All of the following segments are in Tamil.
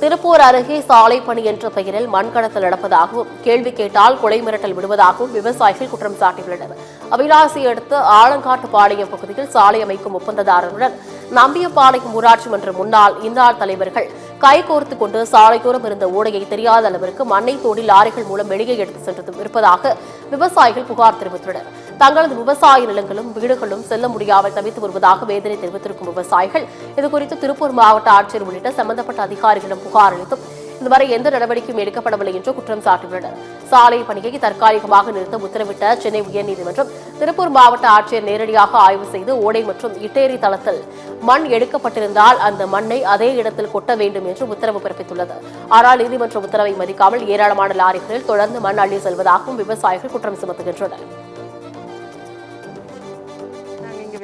திருப்பூர் அருகே சாலை பணி என்ற பெயரில் மண்கடத்தல் நடப்பதாகவும் கேள்வி கேட்டால் கொலை மிரட்டல் விடுவதாகவும் விவசாயிகள் குற்றம் சாட்டியுள்ளனர். அவிநாசி அடுத்த ஆலங்காட்டுப்பாளையம் பகுதியில் சாலை அமைக்கும் ஒப்பந்ததாரருடன் நம்பியபாளையம் ஊராட்சி மன்ற முன்னாள் இன்னார் தலைவர்கள் கைகோர்த்துக் கொண்டு சாலையோரம் இருந்த ஓடையை தெரியாத அளவிற்கு மண்ணை தோண்டி லாரிகள் மூலம் வெளியே எடுத்து சென்று இருப்பதாக விவசாயிகள் புகார் தெரிவித்துள்ளனர். தங்களது விவசாய நிலங்களும் வீடுகளும் செல்ல முடியாமல் தவித்து வருவதாக வேதனை தெரிவித்திருக்கும் விவசாயிகள் இதுகுறித்து திருப்பூர் மாவட்ட ஆட்சியர் உள்ளிட்ட சம்பந்தப்பட்ட அதிகாரிகளிடம் புகார் அளித்தும் இதுவரை எந்த நடவடிக்கையும் எடுக்கப்படவில்லை என்று குற்றம் சாட்டியுள்ளனர். சாலை பணியை தற்காலிகமாக நிறுத்த உத்தரவிட்ட சென்னை உயர்நீதிமன்றம் திருப்பூர் மாவட்ட ஆட்சியர் நேரடியாக ஆய்வு செய்து ஓடை மற்றும் இட்டேரி தளத்தில் மண் எடுக்கப்பட்டிருந்தால் அந்த மண்ணை அதே இடத்தில் கொட்ட வேண்டும் என்று உத்தரவு பிறப்பித்துள்ளது. ஆனால் நீதிமன்ற உத்தரவை மதிக்காமல் ஏராளமான லாரிகளில் தொடர்ந்து மண் அள்ளி செல்வதாகவும் விவசாயிகள் குற்றம் சுமத்துகின்றனர்.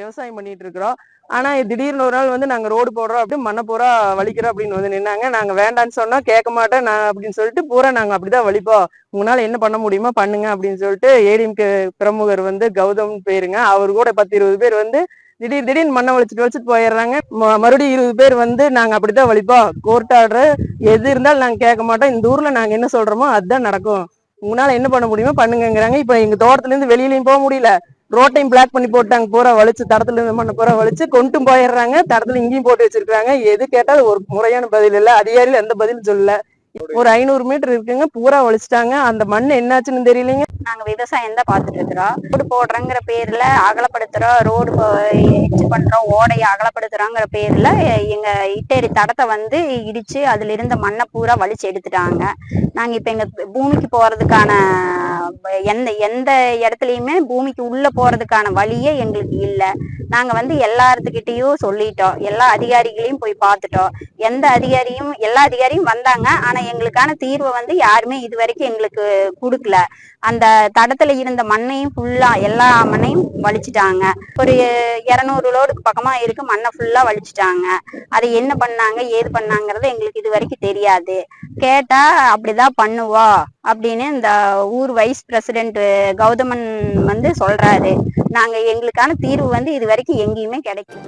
விவசாயம் பண்ணிட்டு இருக்கிறோம். ஆனா திடீர்னு ஒரு நாள் நாங்க ரோடு போடுறோம் அப்படி மண்ணை பூரா வலிக்கிறோம் அப்படின்னு நின்னாங்க. நாங்க வேண்டான்னு சொன்னா கேட்க மாட்டேன் நான் அப்படின்னு சொல்லிட்டு பூரா நாங்க அப்படிதான் வலிப்போம், உங்களால என்ன பண்ண முடியுமோ பண்ணுங்க அப்படின்னு சொல்லிட்டு ஏடிஎம்கே பிரமுகர் கௌதம் பேருங்க, அவர் கூட 10-20 பேர் திடீர்னு மண்ணை வலிச்சுட்டு போயிடுறாங்க. மறுபடியும் 20 பேர் நாங்க அப்படிதான் வலிப்போம், கோர்ட் ஆர்டர் எது இருந்தாலும் நாங்க கேட்க மாட்டோம், இந்த ஊர்ல நாங்க என்ன சொல்றோமோ அதுதான் நடக்கும், உங்களால என்ன பண்ண முடியுமோ பண்ணுங்கிறாங்க. இப்ப எங்க தோட்டத்துல இருந்து வெளியிலயும் போக முடியல, ரோட்டையும் பிளாக் பண்ணி போட்டாங்க, பூரா வலிச்சு தடத்துல இருந்து மண்ணை பூரா வலிச்சு கொண்டும் போயிடுறாங்க. தடத்துல இங்கேயும் போட்டு வச்சிருக்காங்க. எது கேட்டாலும் ஒரு முறையான பதில் இல்ல, அதிகாரிகள் எந்த பதிலும் சொல்லல. ஒரு 500 மீட்டர் இருக்குங்க, பூரா வலிச்சுட்டாங்க. அந்த மண் என்னாச்சுன்னு தெரியலங்க. நாங்க விவசாயம் தான் பாத்துட்டு இருக்கிறோம். ரோடு போடுறோங்கிற பேர்ல அகலப்படுத்துறோம், ரோடு எச்சு பண்றோம், ஓடையை அகலப்படுத்துறோங்கிற பேர்ல எங்க இட்டேரி தடத்தை இடிச்சு அதுல இருந்த மண்ணை பூரா வலிச்சு எடுத்துட்டாங்க. நாங்க இப்ப எங்க பூமிக்கு போறதுக்கான எந்த இடத்துலயுமே பூமிக்கு உள்ள போறதுக்கான வழியே எங்களுக்கு இல்ல. நாங்க எல்லாத்துக்கிட்டையும் சொல்லிட்டோம், எல்லா அதிகாரிகளையும் போய் பார்த்துட்டோம். எல்லா அதிகாரியும் வந்தாங்க. ஆனா எங்களுக்கான தீர்வை யாருமே இது வரைக்கும் எங்களுக்கு கொடுக்கல. அந்த தடத்துல இருந்த மண்ணையும் ஃபுல்லா எல்லா மண்ணையும் வலிச்சுட்டாங்க. ஒரு 200 லோடுக்கு பக்கமா இருக்கு, மண்ணை ஃபுல்லா வலிச்சுட்டாங்க. அதை என்ன பண்ணாங்க ஏது பண்ணாங்கிறது எங்களுக்கு இது வரைக்கும் தெரியாது. கேட்டா அப்படிதான் பண்ணுவோம் அப்படின்னு இந்த ஊர் வைஸ் பிரசிடென்ட் கௌதமன் சொல்றாரு. நாங்க எங்களுக்கான தீர்வு இது வரைக்கும் எங்கேயுமே கிடைக்கல.